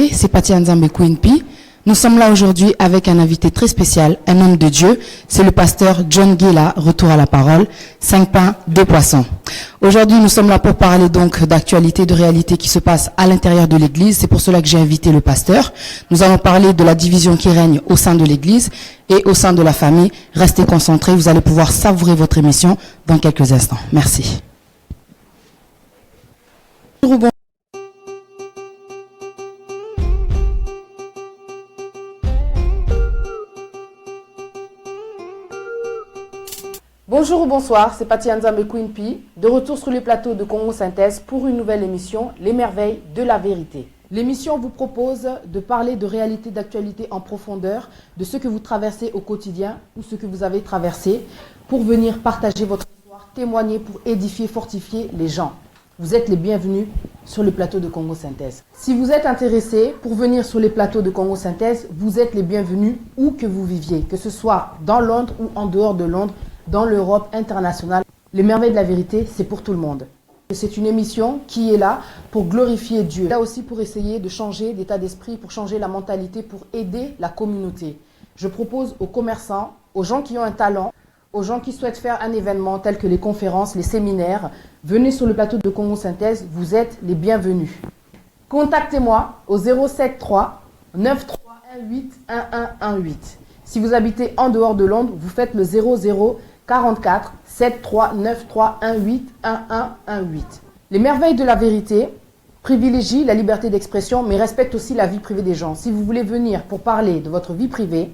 vérité, c'est Pati Nzambe Queen P. Nous sommes là aujourd'hui avec un invité très spécial, un homme de Dieu. C'est le pasteur John Ngela, retour à la parole, 5 pains, 2 poissons. Aujourd'hui, nous sommes là pour parler donc d'actualité, de réalité qui se passe à l'intérieur de l'église. C'est pour cela que j'ai invité le pasteur. Nous allons parler de la division qui règne au sein de l'église et au sein de la famille. Restez concentrés, vous allez pouvoir savourer votre émission dans quelques instants. Merci. Bonjour ou bonsoir, c'est Pati Nzambe Queen P, de retour sur le plateau de Congo Synthèse pour une nouvelle émission, Les Merveilles de la Vérité. L'émission vous propose de parler de réalité, d'actualité en profondeur, de ce que vous traversez au quotidien ou ce que vous avez traversé, pour venir partager votre histoire, témoigner pour édifier, fortifier les gens. Vous êtes les bienvenus sur le plateau de Congo Synthèse. Si vous êtes intéressé pour venir sur les plateaux de Congo Synthèse, vous êtes les bienvenus où que vous viviez, que ce soit dans Londres ou en dehors de Londres, dans l'Europe internationale. Les merveilles de la vérité, c'est pour tout le monde. C'est une émission qui est là pour glorifier Dieu. Là aussi pour essayer de changer d'état d'esprit, pour changer la mentalité, pour aider la communauté. Je propose aux commerçants, aux gens qui ont un talent, aux gens qui souhaitent faire un événement tel que les conférences, les séminaires, venez sur le plateau de Congo Synthèse, vous êtes les bienvenus. Contactez-moi au 073 9318 1118. Si vous habitez en dehors de Londres, vous faites le 00 44 7393 18 1118. Les merveilles de la vérité privilégient la liberté d'expression, mais respectent aussi la vie privée des gens. Si vous voulez venir pour parler de votre vie privée,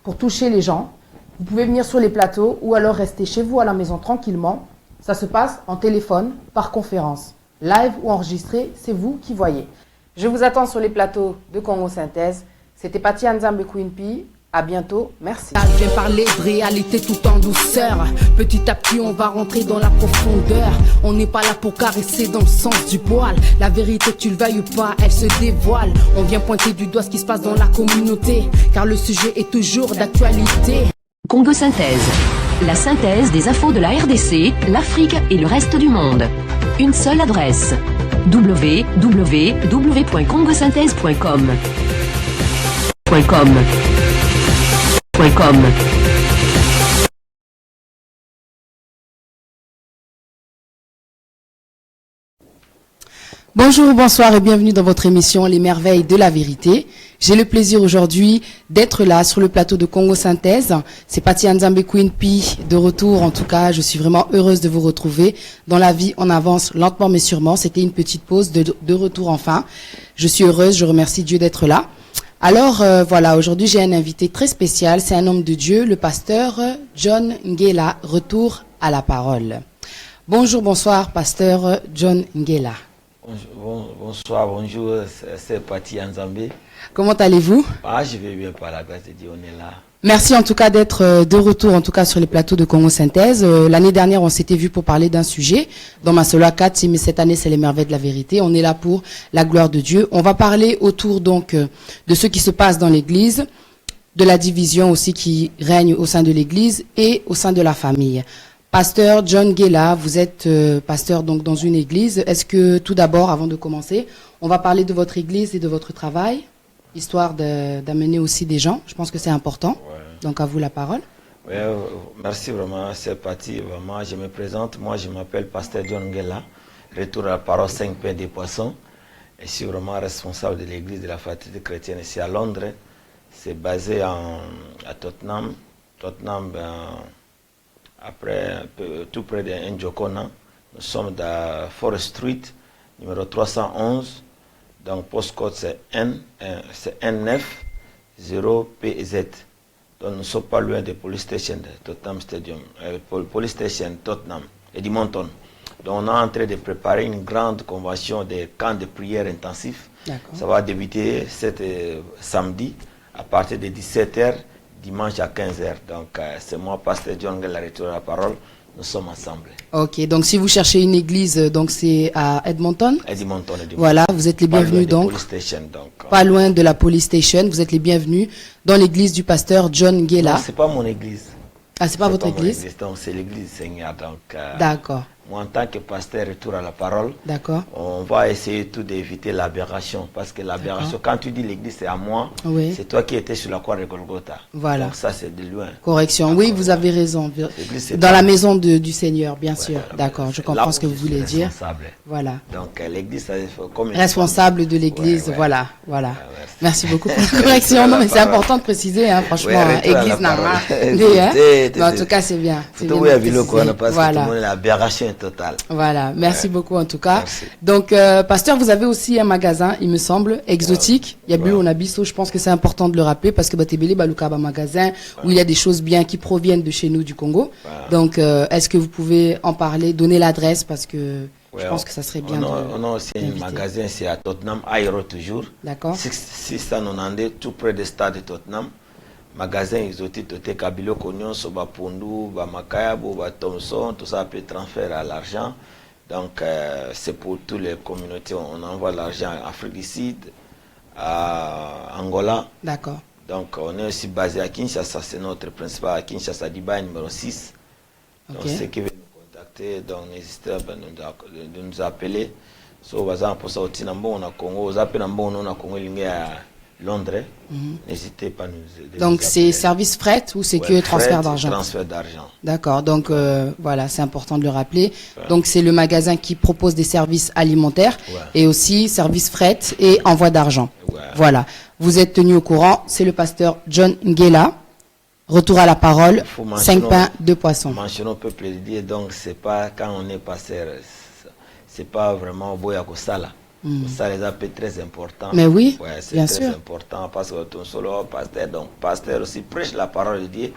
pour toucher les gens, vous pouvez venir sur les plateaux ou alors rester chez vous à la maison tranquillement. Ça se passe en téléphone, par conférence. Live ou enregistré, c'est vous qui voyez. Je vous attends sur les plateaux de Congo Synthèse. C'était Pati Nzambe Queen P. À bientôt, merci. Je viens parler de réalité tout en douceur. Petit à petit, on va rentrer dans la profondeur. On n'est pas là pour caresser dans le sens du poil. La vérité, que tu le veuilles ou pas, elle se dévoile. On vient pointer du doigt ce qui se passe dans la communauté, car le sujet est toujours d'actualité. Congo Synthèse, la synthèse des infos de la RDC, l'Afrique et le reste du monde. Une seule adresse, www.congosynthèse.com. Bonjour, bonsoir et bienvenue dans votre émission Les Merveilles de la Vérité. J'ai le plaisir aujourd'hui d'être là sur le plateau de Congo Synthèse. C'est Pati Nzambe Queen P de retour. En tout cas, je suis vraiment heureuse de vous retrouver. Dans la vie, on avance lentement mais sûrement. C'était une petite pause de retour enfin. Je suis heureuse, je remercie Dieu d'être là. Alors voilà, aujourd'hui j'ai un invité très spécial. C'est un homme de Dieu, le pasteur John Ngela, retour à la parole. Bonjour, bonsoir, pasteur John Ngela. Bonsoir, bonjour, c'est Pati Nzambe. Comment allez-vous? Je vais bien par la grâce de Dieu, on est là. Merci en tout cas d'être de retour en tout cas sur les plateaux de Congo Synthèse. L'année dernière, on s'était vu pour parler d'un sujet dans Massola 4, mais cette année, c'est les merveilles de la vérité. On est là pour la gloire de Dieu. On va parler autour donc de ce qui se passe dans l'église, de la division aussi qui règne au sein de l'église et au sein de la famille. Pasteur John Ngela, vous êtes pasteur donc dans une église. Est-ce que tout d'abord, avant de commencer, on va parler de votre église et de votre travail, histoire d'amener aussi des gens. Je pense que c'est important. Ouais. Donc à vous la parole. Ouais, merci vraiment, c'est parti. Vraiment, je me présente. Moi, je m'appelle pasteur John Ngela, retour à la parole 5 pains des poissons. Et je suis vraiment responsable de l'église de la fraternité chrétienne ici à Londres. C'est basé à Tottenham. Après, tout près de Njokona. Nous sommes dans Forest Street, numéro 311. Donc, postcode c'est N9 0PZ. Donc, nous ne sommes pas loin de police station de Tottenham Stadium, police station Tottenham, Edmonton. Donc, on est en train de préparer une grande convention de camps de prière intensifs. Ça va débuter samedi à partir de 17h, dimanche à 15h. Donc, c'est moi, pasteur John Ngela, retour à la parole. Nous sommes ensemble. Ok, donc si vous cherchez une église, donc c'est à Edmonton. Edmonton. Voilà, vous êtes les bienvenus donc. Pas loin de la police station. Vous êtes les bienvenus dans l'église du pasteur John Ngela. Non, c'est pas mon église. Ah, c'est pas votre église. Donc c'est l'église du Seigneur. Donc. D'accord. moi en tant que pasteur, retour à la parole, D'accord. on va essayer tout d'éviter l'aberration. Parce que l'aberration, quand tu dis l'église c'est à moi, Oui. c'est toi qui étais sur la croix de Golgotha. Voilà. Donc ça c'est de loin. Correction. Oui, vous avez raison. L'église, c'est Dans pas- la maison du Seigneur, bien sûr. Voilà. D'accord, je Là comprends où ce que je vous suis voulez dire. responsable. Voilà. Donc l'église, ça, comme une Responsable de l'église, Ouais, ouais. voilà. merci. Merci beaucoup pour la correction. Non, mais c'est important de préciser, hein, franchement, Ouais, hein, retour à la église n'a parole. rien. Mais en tout cas, c'est bien. C'est bien de préciser. Parce que tout le Voilà. monde est l'aberration totale. Voilà, merci beaucoup en tout cas. Merci. Donc, pasteur, vous avez aussi un magasin, il me semble, exotique. Il y a Bilo Nabiso, je pense que c'est important de le rappeler parce que Batebele Balukaba magasin où il y a des choses bien qui proviennent de chez nous, du Congo. Donc, est-ce que vous pouvez en parler, donner l'adresse parce que je pense que ça serait bien. On a aussi un d'inviter. magasin, c'est à Tottenham, Aero toujours. D'accord. 692, tout près du stade de Tottenham. Magasin exotique, Toté Kabilo, Konyon, Soba Pondu, Bamakaya, Boba Thomson, tout ça peut transférer à l'argent. Donc, c'est pour toutes les communautés. On envoie l'argent en Afrique du Sud, à Angola. D'accord. Donc, on est aussi basé à Kinshasa, c'est notre principal à Kinshasa, Dubaï numéro 6. Donc, Ok. ceux qui veulent nous contacter, donc n'hésitez pas de nous appeler. So, par exemple, pour ça, au Tinambo, on a Congo, aux appels on a Congo, il y a Londres. N'hésitez pas à nous Donc, c'est service fret ou c'est que transfert d'argent? Transfert d'argent. D'accord, donc voilà, c'est important de le rappeler. Donc c'est le magasin qui propose des services alimentaires et aussi services fret et envoi d'argent. Voilà, vous êtes tenu au courant, c'est le pasteur John Ngela. Retour à la parole, 5 pains, 2 poissons. Mentionnons au peuple de Dieu, donc c'est pas quand on est pasteur, c'est pas vraiment Boya Kosala. Ça les appelle très important. Mais oui, ouais, c'est bien très sûr. important parce que ton solo pasteur, donc pasteur aussi prêche la parole de Dieu.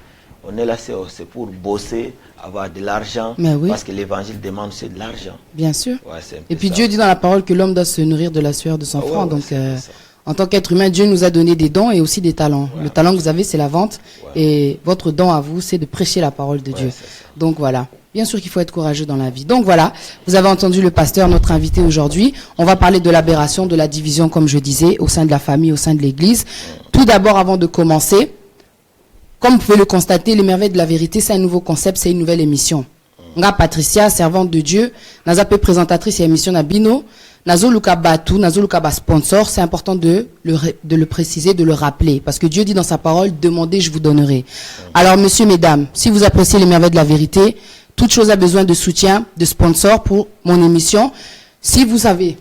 On est là, c'est pour bosser, avoir de l'argent. Mais oui. Parce que l'évangile demande c'est de l'argent. Bien sûr. Ouais, c'est un peu Et puis ça. Dieu dit dans la parole que l'homme doit se nourrir de la sueur de son front. ouais, Donc c'est un peu ça. en tant qu'être humain, Dieu nous a donné des dons et aussi des talents. Le talent que vous avez, c'est la vente. Et votre don à vous, c'est de prêcher la parole de Dieu. c'est ça. Donc voilà. Bien sûr qu'il faut être courageux dans la vie. Donc voilà, vous avez entendu le pasteur, notre invité aujourd'hui. On va parler de l'aberration, de la division, comme je disais, au sein de la famille, au sein de l'Église. Tout d'abord, avant de commencer, comme vous pouvez le constater, les merveilles de la vérité, c'est un nouveau concept, c'est une nouvelle émission. Nga Patricia, servante de Dieu, naza peu présentatrice et émission na Bino, nazo luka batu, nazo luka ba sponsor, c'est important de le préciser, de le rappeler, parce que Dieu dit dans sa parole, demandez, je vous donnerai. Alors, messieurs, mesdames, si vous appréciez les merveilles de la vérité, toute chose a besoin de soutien, de sponsor pour mon émission. Si vous savez,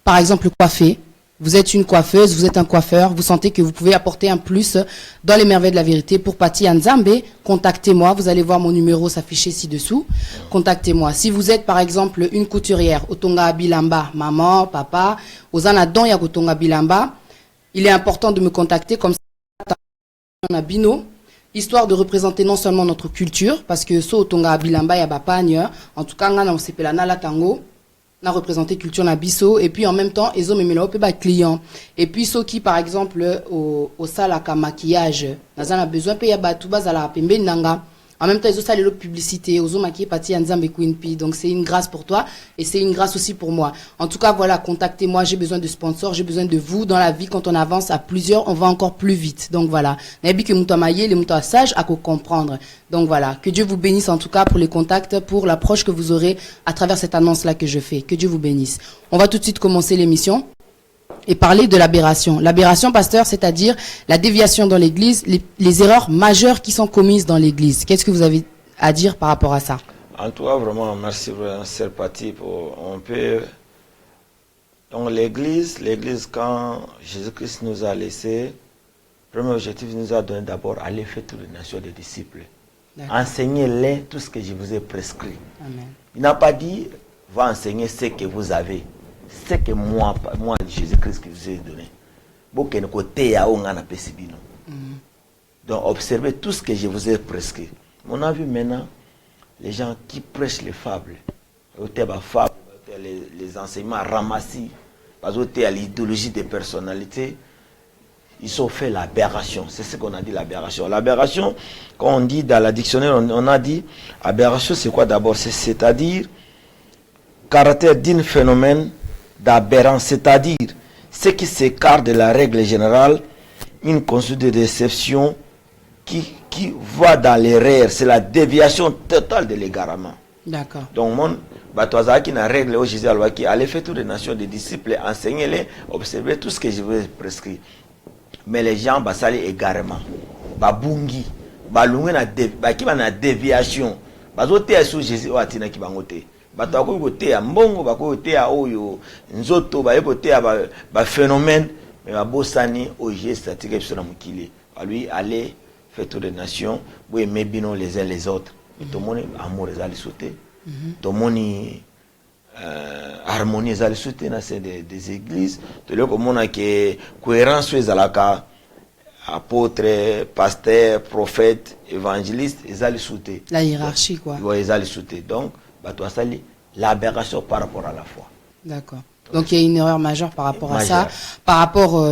par exemple, coiffer, vous êtes une coiffeuse, vous êtes un coiffeur, vous sentez que vous pouvez apporter un plus dans les merveilles de la vérité pour Pati Nzambe, contactez-moi, vous allez voir mon numéro s'afficher ci-dessous, contactez-moi. Si vous êtes par exemple une couturière, Otonga Bilamba, maman, papa, Ozana Don ya Otonga Bilamba, il est important de me contacter comme ça, on a Bino, histoire de représenter non seulement notre culture, parce que so Otonga Bilamba ya Bapagne, en tout cas, on s'appelle la Tango, on a représenté culture na biso et puis en même temps ils ont même là pas client et puis ceux qui par exemple au salaka maquillage nous avons besoin payer batu bazala pembe nanga en même temps ils ont salé l'autre publicité aux maquillés parti Nzambe Queen P, donc c'est une grâce pour toi et c'est une grâce aussi pour moi. En tout cas voilà, contactez-moi, j'ai besoin de sponsors, j'ai besoin de vous dans la vie. Quand on avance à plusieurs, on va encore plus vite. Donc voilà, n'habit que mouton maillé, les moutons sages à comprendre. Donc voilà, que Dieu vous bénisse en tout cas pour les contacts, pour l'approche que vous aurez à travers cette annonce là que je fais. Que Dieu vous bénisse. On va tout de suite commencer l'émission et parler de l'aberration. L'aberration, pasteur, c'est-à-dire la déviation dans l'église, les erreurs majeures qui sont commises dans l'église. Qu'est-ce que vous avez à dire par rapport à ça? En tout cas, vraiment, merci vraiment, c'est parti. On peut... Donc l'église, quand Jésus-Christ nous a laissé, le premier objectif, il nous a donné d'abord aller faire toutes les nations des disciples. Enseignez-les tout ce que je vous ai prescrit. Amen. Il n'a pas dit, va enseigner ce que vous avez. Ce que moi Jésus-Christ, qui vous ai donné. Donc, observez tout ce que je vous ai prescrit. On a vu maintenant les gens qui prêchent les fables. Les enseignements ramassés, parce que l'idéologie des personnalités, ils ont fait l'aberration. C'est ce qu'on a dit, l'aberration. L'aberration, quand on dit dans la dictionnaire, on a dit, aberration, c'est quoi d'abord? C'est-à-dire, caractère d'un phénomène d'aberrance, c'est-à-dire ce qui s'écarte de la règle générale, une conduite de déception qui va dans l'erreur, c'est la déviation totale de l'égarement. D'accord. Donc, Batouazaki na règle au Jésus alwaki allez faire toutes les nations des disciples, enseignez-les, observez tout ce que je vous ai prescrit. Mais les gens basali égarement, babungi, balungi na bakiba na déviation, bazote sur Jésus watina kibangote. Batako kote ya mbongo, bako kote ya oyo nzoto, ba kote ya ba phénomène, mais babosani au Jésus statique sur la mukili. Lui aller faire toutes les nations, vous aimez bien les uns les autres. Tout le monde amour les allez sauter. Tout le monde harmonie les allez sauter dans des églises. Tout le monde a que cohérence sur les alaka apôtres, pasteurs, prophètes, évangélistes, ils allez sauter. La hiérarchie quoi. Oui, ils allez sauter. Donc, toi ça l'aberration par rapport à la foi. D'accord. Donc il y a une erreur majeure par rapport à ça, par rapport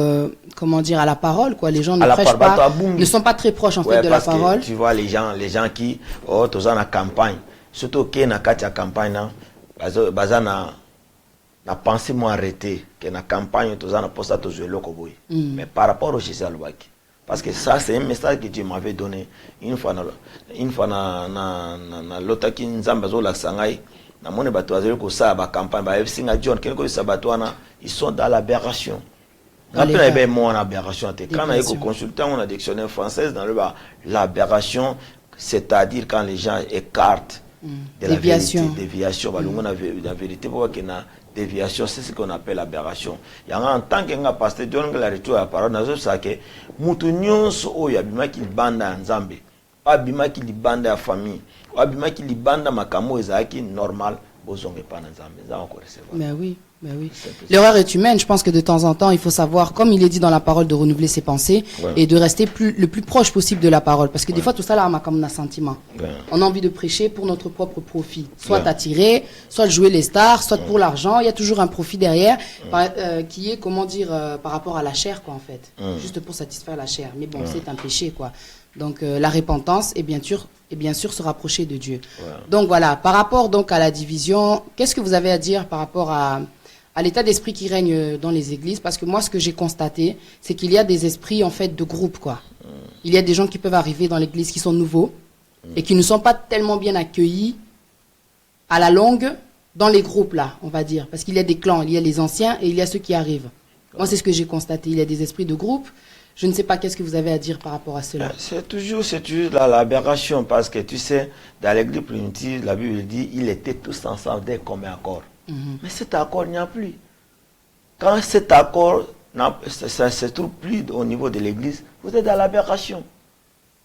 comment dire à la parole quoi. Les gens ne prêchent pas, ne sont pas très proches en fait de la parole. Tu vois les gens qui tous en campagne, surtout qui na katia campagne na pensée moi arrêté que na campagne tous en posta tous le lokoboy. Mais par rapport au Jésus alobaki, parce que ça c'est un message que Dieu m'avait donné une fois na lotaki nzamba zo la sangai. Ils sont dans l'aberration. Quand on a mon aberration, quand on a consulté mon dictionnaire française dans l'aberration, c'est-à-dire quand les gens écartent de la vérité, déviation, la vérité pour qu'il y ait déviation, c'est ce qu'on appelle l'aberration. Il y a en tant que pasteur, John la retour à la parole, dans ce que Moutounions o yabima qui banda nzambe, abima qui banda la famille. Abimaki libanda makamo ezaki normal bozonge pas nzambe za encore recevoir. Mais oui. L'erreur est humaine. Je pense que de temps en temps, il faut savoir, comme il est dit dans la parole, de renouveler ses pensées et de rester le plus proche possible de la parole. Parce que des fois, tout ça là, on a comme un sentiment. On a envie de prêcher pour notre propre profit. Soit attirer, soit jouer les stars, soit pour l'argent. Il y a toujours un profit derrière qui est, comment dire, par rapport à la chair, quoi, en fait. Juste pour satisfaire la chair. Mais bon, c'est un péché, quoi. Donc, la repentance est bien sûr se rapprocher de Dieu. Donc, voilà. Par rapport, donc, à la division, qu'est-ce que vous avez à dire par rapport à l'état d'esprit qui règne dans les églises? Parce que moi, ce que j'ai constaté, c'est qu'il y a des esprits, en fait, de groupe, quoi. Il y a des gens qui peuvent arriver dans l'église qui sont nouveaux et qui ne sont pas tellement bien accueillis à la longue dans les groupes, là, on va dire. Parce qu'il y a des clans, il y a les anciens et il y a ceux qui arrivent. Moi, c'est ce que j'ai constaté. Il y a des esprits de groupe. Je ne sais pas qu'est-ce que vous avez à dire par rapport à cela. C'est toujours l'aberration, parce que tu sais, dans l'église primitive, la Bible dit, ils étaient tous ensemble d'un commun accord. Mais cet accord n'y a plus. Quand cet accord ça se trouve plus au niveau de l'église, vous êtes dans l'aberration.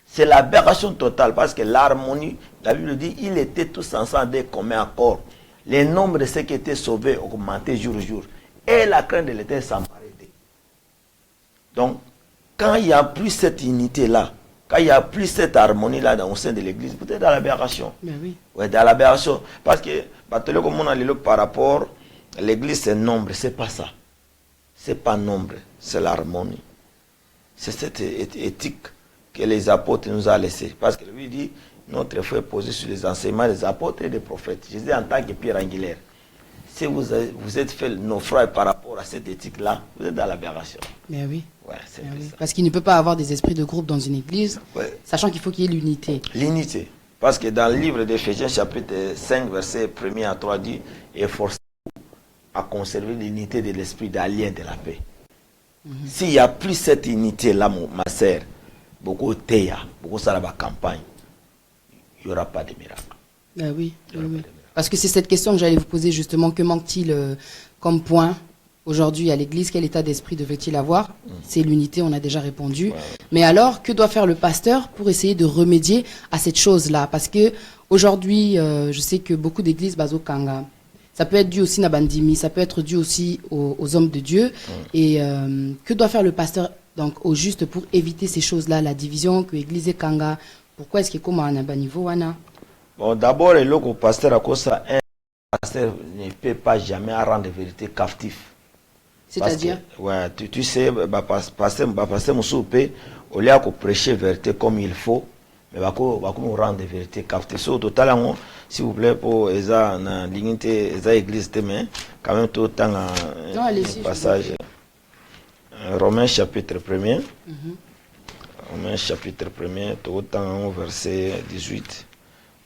C'est l'aberration totale, parce que l'harmonie, la Bible dit, ils étaient tous ensemble d'un commun accord. Les nombres de ceux qui étaient sauvés augmentaient jour au jour. Et la crainte de l'Éternel s'arrêtait. Donc, quand il n'y a plus cette unité-là, quand il n'y a plus cette harmonie-là au sein de l'église, vous êtes dans l'aberration. Oui. Ouais, dans l'aberration. Parce que, par rapport à l'église, c'est nombre, c'est pas ça. C'est pas nombre, c'est l'harmonie. C'est cette éthique que les apôtres nous ont laissée. Parce que lui dit, notre foi est posée sur les enseignements des apôtres et des prophètes. Je dis en tant que pierre angulaire. Si vous êtes fait naufrage par rapport à cette éthique-là, vous êtes dans l'aberration. Mais oui. Ouais, c'est ça. Parce qu'il ne peut pas avoir des esprits de groupe dans une église, sachant qu'il faut qu'il y ait l'unité. L'unité. Parce que dans le livre d'Éphésiens, chapitre 5, verset 1er à 3, dit « Efforcez-vous à conserver l'unité de l'esprit, d'allier de la paix. S'il n'y a plus cette unité-là, ma sœur, beaucoup de théâ, beaucoup de campagne, il n'y aura pas de miracle. Ben oui. Parce que c'est cette question que j'allais vous poser justement. Que manque-t-il comme point aujourd'hui à l'église? Quel état d'esprit devait-il avoir? C'est l'unité, on a déjà répondu. Mais alors, que doit faire le pasteur pour essayer de remédier à cette chose-là? Parce que aujourd'hui, je sais que beaucoup d'églises bazo kanga, ça peut être dû aussi à Bandimi, ça peut être dû aussi aux hommes de Dieu. Et que doit faire le pasteur donc au juste pour éviter ces choses-là, la division, que l'église est kanga? Pourquoi est-ce qu'il y a comme un bas niveau wana? Bon, d'abord, le pasteur a cause ça, un pasteur ne peut pas jamais rendre la vérité captif. C'est-à-dire? Ouais, tu sais, pasteur Moussoupe, au lieu de prêcher la vérité comme il faut, mais va rendre la vérité captive. Au total, s'il vous plaît, pour les églises, quand même tout le temps, un passage. Romains chapitre 1er. Romains chapitre 1er, tout le temps, verset 18.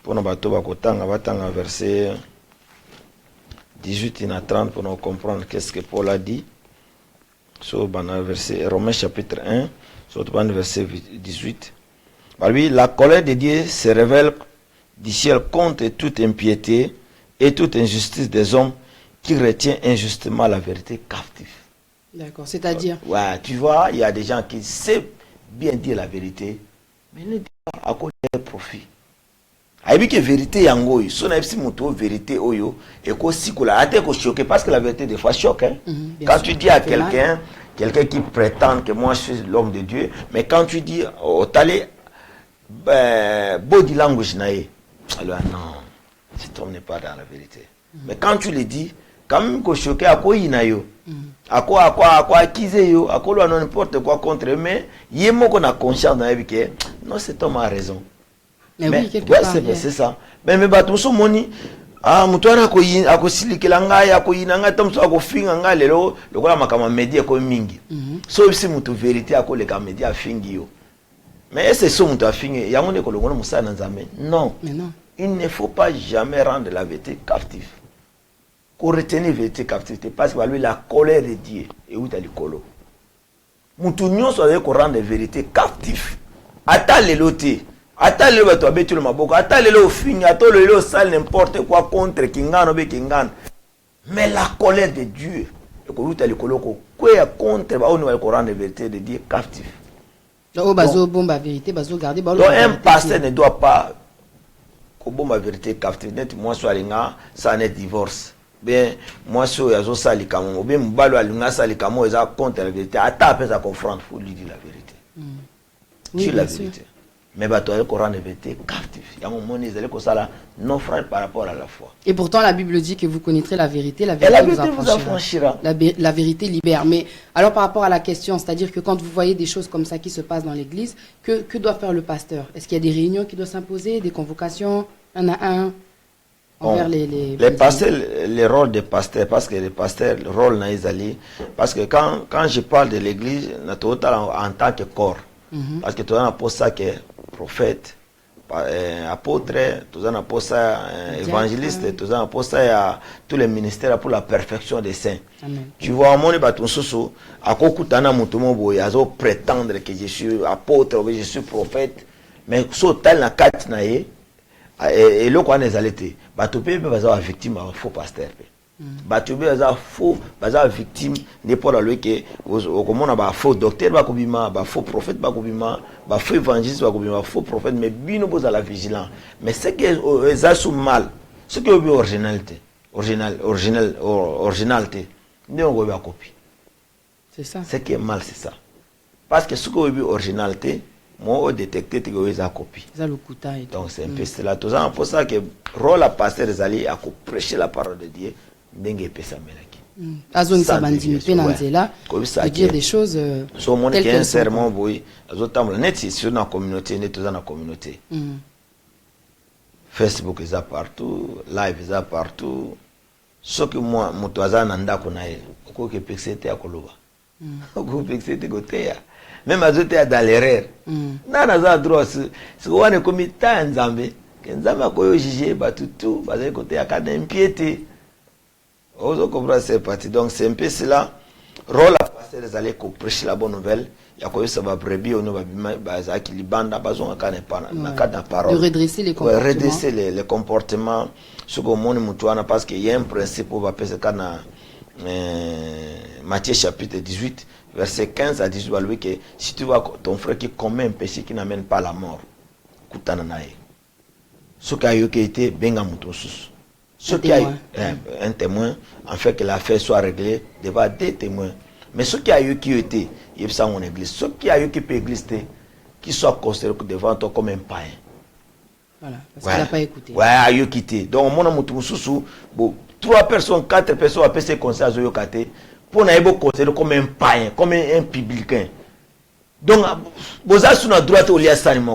Pour nous battre, verset 18 à 30 pour nous comprendre qu'est-ce que Paul a dit. Sur verset Romains chapitre 1, sur verset 18. Par lui, la colère de Dieu se révèle du ciel contre toute impiété et toute injustice des hommes qui retient injustement la vérité captive. D'accord, c'est-à-dire Ouais, tu vois, il y a des gens qui savent bien dire la vérité, mais ne disent pas à cause de profit. Aïe que vérité yango, son aïe si moto vérité oyo, et qu'au si qu'on a été choqué parce que la vérité des fois choque. Hein? Quand tu dis à quelqu'un qui prétend que moi je suis l'homme de Dieu, mais quand tu dis au talé body language naïe, alors non, cet homme n'est pas dans la vérité. Mais quand tu le dis, quand même qu'on choqué à quoi il n'a eu, à quoi acquisé yo, à quoi n'importe quoi contre eux, mais il y a qu'on a conscience dans la vie que non, cet homme a raison. Mais oui, quelque ouais, part. C'est ça. Mais bateau so moni mutwana ako silikela ngai ako yinanga tomso ako finga ngai lelo lokola makama media ko mingi. So si mutu vérité ako le ka media fingi yo. Mais est-ce so mutu afingi yango ne ko longono musana nzambe? Non. Mais non. Il ne faut pas jamais rendre la vérité captive. Qu'on retenir la vérité captivité parce que lui la colère de Dieu et où t'as le colo. Mutu nyonso avec ko rendre la vérité captive. Ata leloté. Ata lelo bato abetu le maboko, ata lelo fini, ata lelo sale n'importe quoi contre kingano be kingano. Mais la colère de Dieu, et que luta le koloko, quoi contre ba on va rendre la vérité de Dieu captif. Donc bazo bomba vérité, bazo garder ba. Donc un pasteur ne doit pas ko bomba vérité captif. Net moi so alinga, ça net divorce. Bien moi so yazo sali kamo, bien mbalo alinga sali kamo eza contre la vérité. Ata après ça confronte, faut lui dire la vérité. Oui, la vérité. Mais bateau le Coran est vérité captif. Il y a un moment où ça non frère par rapport à la foi. Et pourtant la Bible dit que vous connaîtrez la vérité vous affranchira. La vérité libère. Mais alors par rapport à la question, c'est-à-dire que quand vous voyez des choses comme ça qui se passent dans l'église, que doit faire le pasteur? Est-ce qu'il y a des réunions qui doivent s'imposer, des convocations, un à un envers les pasteurs, le rôle des pasteurs, parce que les pasteurs, le rôle naïzali, parce que quand je parle de l'église, en tant que corps, parce que tu as un ça que prophète, apôtre, tu as un ça évangéliste, tu as un ça tous les ministères pour la perfection des saints. Amen. Tu vois, mon baton soso, à kokutana mutumo boy, azo prétendre que je suis apôtre, que je suis prophète, mais so tel na kat na ye, et le quoi les allétés, bato pe baza victime à faux pasteur. Bato pe baza faux, baza victime n'importe la loi que au comment on a faux docteur ba kobima, ba faux prophète ba kobima, ba faux évangéliste ba kobima, faux prophète, mais bino boza la vigilance. Mais ce qui est ça sous mal, ce qui est originalité, originalité, ne on va copie. C'est ça. Ce qui est mal c'est ça. Parce que ce qui est originalité, moi détecter que vous avez copie. Ça le kuta. Donc c'est un peu cela. Tout ça pour ça que rôle à pasteur des alliés à prêcher la parole de Dieu, dengue pesa melaki. Azon sabandi penanzela de dire des choses so mon qui un sermon boy azotamla net sur na communauté net dans la communauté. Facebook est partout, live est partout. Ce que moi motoaza nanda konae, ko ke pexete akoloba. Ko pexete gotea. Même à zote dans l'erreur. Nana za droit ce qu'on est comme ta nzambe, que nzambe akoyo juger batutu, bazali côté ya kada impiété. Ozo comprendre c'est parti. Donc c'est un peu cela. Rôle à passer les allées pour prêcher la bonne nouvelle. Il y a quoi ça va brebis on va baza qui libanda bazon kana pas na kada parole. De redresser les comportements. Redresser les comportements. Ce que mon mutuana parce qu'il y a un principe on va passer kana Matthieu chapitre 18 verset 15 à 18 va lui que si tu vois ton frère qui commet un péché qui n'amène pas à la mort, kutana nae. Ce qui a eu qui été benga mutosus. Ce qui a un témoin, en fait que l'affaire soit réglée devant des témoins. Mais ce qui a eu qui était, il y a mon église. Ce qui a eu qui peut exister, qui soit considéré devant toi comme un païen. Voilà, parce qu'il n'a pas écouté. Ouais, a eu quitté. Donc, mon amour, bon, 3 personnes, 4 personnes appellent ces conseils à Zoyokate pour nous considérer comme un païen, comme un publicain. Donc, vous avez sur la droite au lieu de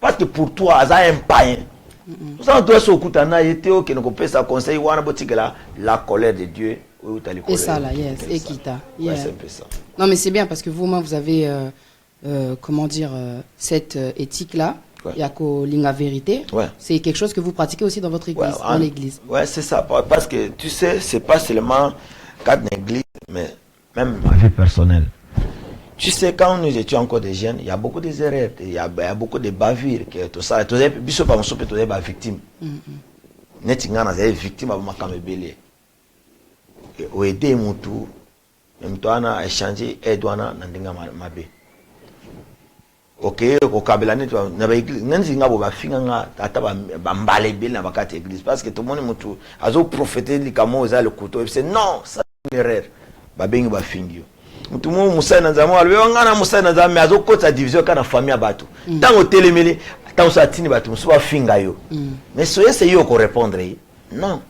parce que pour toi, vous avez un païen. Vous avez droit sur Koutana, et Théo qui nous peut ça conseil, la colère de Dieu. Et ça là, yes, et Kita. Ouais, c'est un peu ça. Non, mais c'est bien parce que vous-même, vous avez, comment dire, cette éthique-là Il y a que la vérité. C'est quelque chose que vous pratiquez aussi dans votre église, dans l'église. Ouais, c'est ça. Parce que tu sais, c'est pas seulement cadre d'église, mais même ma vie personnelle. Tu sais, quand nous étions encore des jeunes, il y a beaucoup d'erreurs, il y a beaucoup de bavures, tout ça. Tu sais, biso pas mon tu es victime. Netinga na zé victime avant ma belé. Ou aider mon tout, même toi na échanger aide-toi nandinga mabe. Ok, au kabelane tu na ba église, nanzi nga bo ba finga nga tata ba mbale bel na bakati église parce que tout le monde mutu azo prophéter likamo za le couteau c'est non, ça c'est une erreur. Ba bengi ba fingio. Mutu mo musa na nzamo alwe ngana musa na nzamo azo kota division kana famille abatu. Tango telemeli tango sa tini batu muso ba finga yo. Mais soyez c'est yo ko répondre. Non.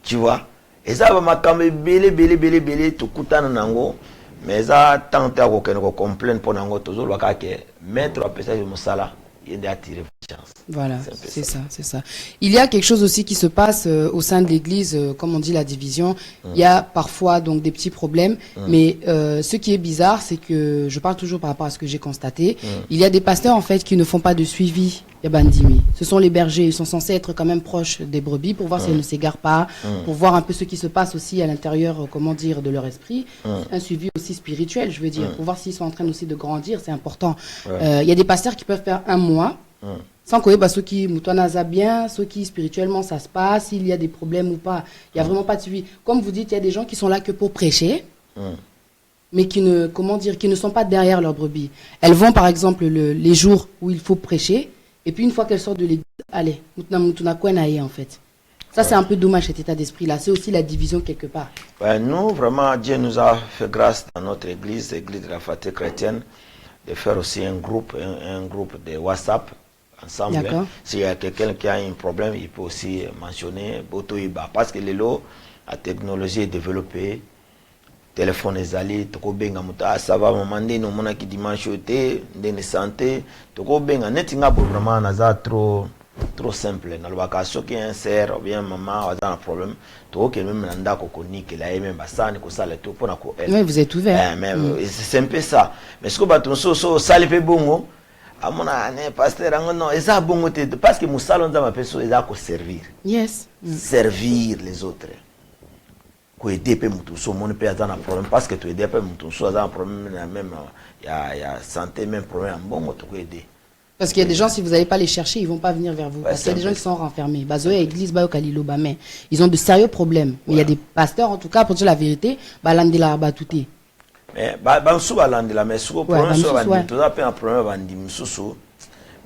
Tu vois? Et ça va makambe belé to kutana nango. Mais ça tant à qu'on complaine pour nango toujours le cas que mettre un passage de musala il est attiré chance. Voilà, c'est ça, c'est ça. Il y a quelque chose aussi qui se passe au sein de l'église, comme on dit la division. Il y a parfois donc des petits problèmes, mais ce qui est bizarre, c'est que je parle toujours par rapport à ce que j'ai constaté. Il y a des pasteurs en fait qui ne font pas de suivi. Yabandimi. Ce sont les bergers, ils sont censés être quand même proches des brebis pour voir si elles ne s'égarent pas, pour voir un peu ce qui se passe aussi à l'intérieur, comment dire, de leur esprit. Un suivi aussi spirituel, je veux dire, pour voir s'ils sont en train aussi de grandir, c'est important. Il y a des pasteurs qui peuvent faire un mois, sans que ceux qui moutonnaza bien, ceux qui spirituellement ça se passe, s'il y a des problèmes ou pas. Il n'y a vraiment pas de suivi. Comme vous dites, il y a des gens qui sont là que pour prêcher. Mais qui ne, comment dire, qui ne sont pas derrière leurs brebis. Elles vont par exemple les jours où il faut prêcher. Et puis une fois qu'elle sort de l'église, allez, en fait. Ça c'est un peu dommage cet état d'esprit-là. C'est aussi la division quelque part. Ouais, nous, vraiment, Dieu nous a fait grâce dans notre église, l'église de la Fraternité chrétienne, de faire aussi un groupe de WhatsApp ensemble. S'il y a quelqu'un qui a un problème, il peut aussi mentionner Botoiba. Parce que la technologie est développée. Téléphone ezali toko benga muta ça va mamande no mona ki dimanche té ndene santé toko benga netinga vraiment naza trop simple na lobaka soki un sœur ou bien maman a un problème toko ke même nanda ko konike la même basani ko sala to pona ko elle. Oui, vous êtes ouvert. C'est un peu ça. Mais ce que baton so sale pe bongo amona ne pasteur ngo non eza bongo te parce que musalo nza ma peso eza ko servir. Yes. Servir les autres. Aider mon père a un problème parce que tu aides un problème même il y a santé même problème bon tu aider parce qu'il y a des gens si vous n'allez pas les chercher ils vont pas venir vers vous parce qu'il y a des gens qui sont renfermés église ils ont de sérieux problèmes mais il y a des pasteurs en tout cas pour dire la vérité balandela batouté mais sous balandela mais sous problème sur bandi tu as un problème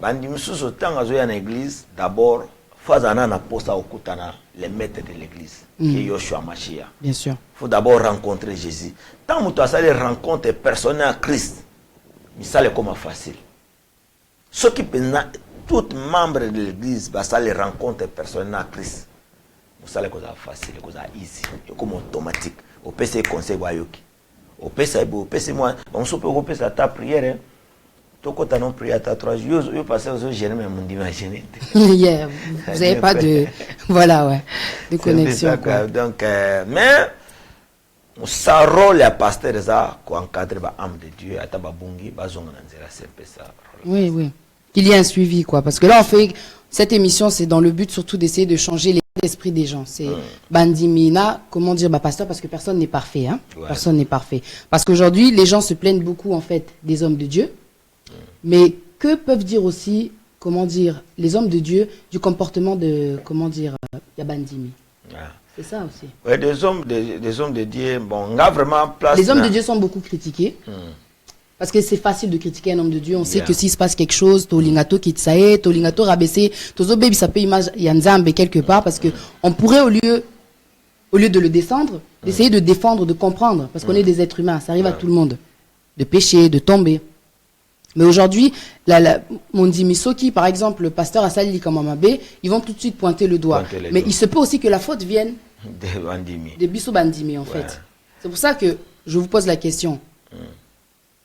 bandi mususu tant azoya na église d'abord Fazana na posta okutana les maîtres de l'église qui est Yoshua Mashiach. Bien sûr. Il faut d'abord rencontrer Jésus. Tant que tu as les rencontres personnelles à Christ, mais ça c'est comme facile. Ceux qui pensent, tout membre de l'église, ça les rencontres personnelles à Christ. Ça c'est facile, c'est easy, c'est comme automatique. Au PC conseil wayoki. Au PC moi, on se peut repérer ta prière. Vous n'avez pas de voilà ouais de connexion quoi. Donc mais sa rôle à pasteur ça encadrer ba âme de Dieu ata babungi bazonga nzela c'est ça. Oui qu'il y ait un suivi quoi parce que là on fait cette émission c'est dans le but surtout d'essayer de changer l'esprit des gens. C'est bandimina comment dire pasteur parce que personne n'est parfait hein. Personne n'est parfait parce qu'aujourd'hui les gens se plaignent beaucoup en fait des hommes de Dieu. Mais que peuvent dire aussi, comment dire, les hommes de Dieu du comportement de, comment dire, Yabandimi? C'est ça aussi. Oui, des hommes de Dieu, bon, on a vraiment place. Les hommes de Dieu sont beaucoup critiqués. Parce que c'est facile de critiquer un homme de Dieu. On sait que s'il se passe quelque chose, Tolingato Kitsae, Tolingato Rabessé, Tozo Baby, ça peut image Yanzambe quelque part, parce que on pourrait, au lieu de le descendre, d'essayer de défendre, de comprendre, parce qu'on est des êtres humains, ça arrive à tout le monde, de pécher, de tomber. Mais aujourd'hui, Mondi Misoki, par exemple, le pasteur Assali Kamamabe, ils vont tout de suite pointer le doigt. Mais il se peut aussi que la faute vienne de Bissou Bandimi, en fait. C'est pour ça que je vous pose la question.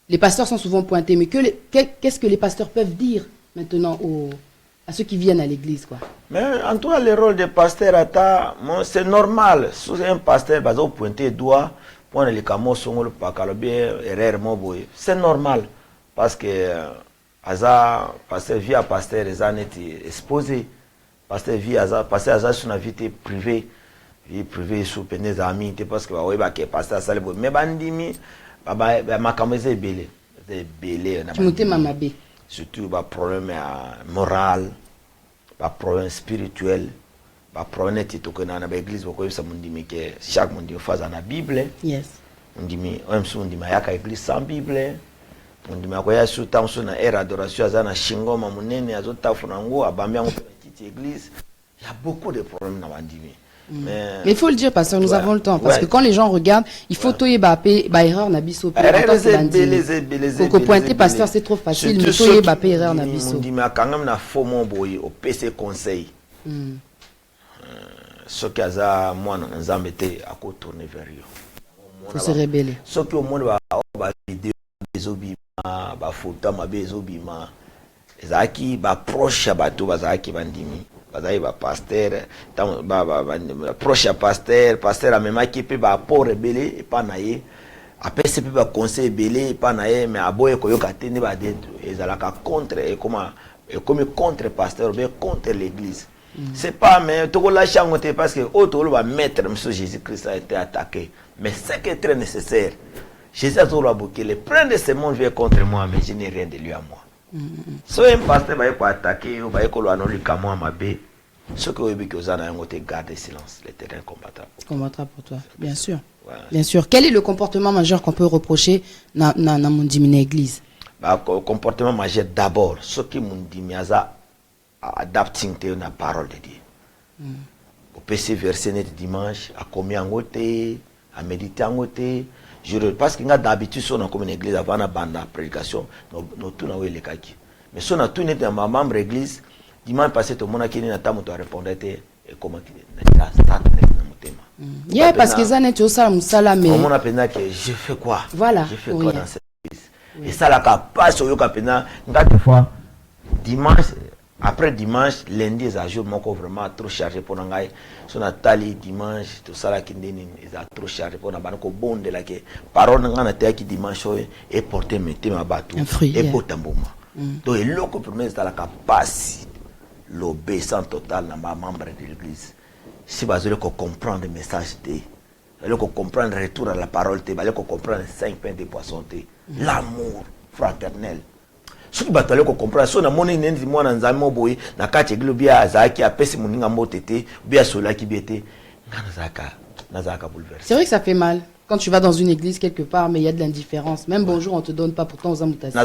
Les pasteurs sont souvent pointés, mais qu'est-ce que les pasteurs peuvent dire maintenant à ceux qui viennent à l'église, quoi? Mais en tout cas, le rôle des pasteurs, c'est normal. Si un pasteur va pointer le doigt, c'est normal. Parce que aza pasteur via pasteur eza neti exposé pasteur via aza pasteur aza sur na vie privée sous peine amis parce que ba ke pasteur asale bo mais bandimi ba makambo eza ebele na motema mabe surtout ba problème moral ba problème spirituel ba problème neti tokona na ba église ba ko yesa mundimi ke chaque monde faza na bible yes mundimi mundimi yaka église sans bible mundimi akoya su tamso na era adoration azana shingoma munene azotafuna ngo abambi yango petite église. Il y a beaucoup de problèmes dans bandimi. Mais il faut le dire, pasteur, nous avons le temps. Parce que quand les gens regardent, il faut toyer erreur nabiso. Pour pointer pasteur, c'est trop facile. Mais toyer erreur nabiso. On dit mais quand même na faux mon boy au PC conseil. Ce qui a moi nous a metté à côté tourner vers eux. Faut se rébeller. Ce qui au monde va vidéo bezobima, ba photo ma bezobima. Ezaki ba proche bato bazaki bandimi. Bazai ba pasteur proche à pasteur a même qui peut ba pour rebeller et pas naie après c'est peut ba conseil belé et pas naie mais aboye ko yoka tene ba dentro ezalaka contre et comme contre pasteur bien contre l'église. C'est pas mais to la changote parce que auto va mettre monsieur Jésus-Christ a été attaqué mais c'est que très nécessaire. Jésus a toujours que le prince de ce monde vient contre moi mais je n'ai rien de lui à moi. So un pasteur va être attaqué ou va être colonel lui comme moi mabé. Ce que vous que vous en avez garder silence, le terrain combattra. Combattra pour toi, bien sûr. Voilà. Bien sûr. Quel est le comportement majeur qu'on peut reprocher dans mon église? Comportement majeur d'abord, ce qui m'ont dit adapting la parole de Dieu. Au PC verset net dimanche, à combien en côté, à méditer en côté. Parce qu'il y a d'habitude, on a comme une église avant la bande de prédication, nous tout n'avons les kaki. Mais si on a tout net dans ma membre église, dimanche passé, tout le monde a qui n'a pas répondu et comment yeah, parce que ça n'est pas ça, mais on a pensé que je fais quoi? Voilà. Je fais quoi dans cette église? Et ça, la capacité, sur le capena, une fois, dimanche, après dimanche, lundi, les jours, moi, vraiment trop chargé pour nous. Si on a tali dimanche, tout ça, là, qui est trop chargé pour nous. Bon, de la parole, on a été dimanche, et porter, mettez ma bateau, et porter un bon moment. Donc, le premier, c'est la capacité, l'obéissance totale dans ma membre de l'église. Si vous voulez comprendre le message, vous allez comprendre le retour à la parole, vous allez comprendre les 5 pains de poisson, l'amour fraternel. Ce qui va te comprendre, si on a mon énergie, moi, dans un mot, na kati glo bia zaki apesi muninga motete, bia sola ki biete, nazaka bouleversé. C'est vrai que ça fait mal quand tu vas dans une église quelque part, mais il y a de l'indifférence. Même bonjour, on te donne pas, pourtant aux amoutassés.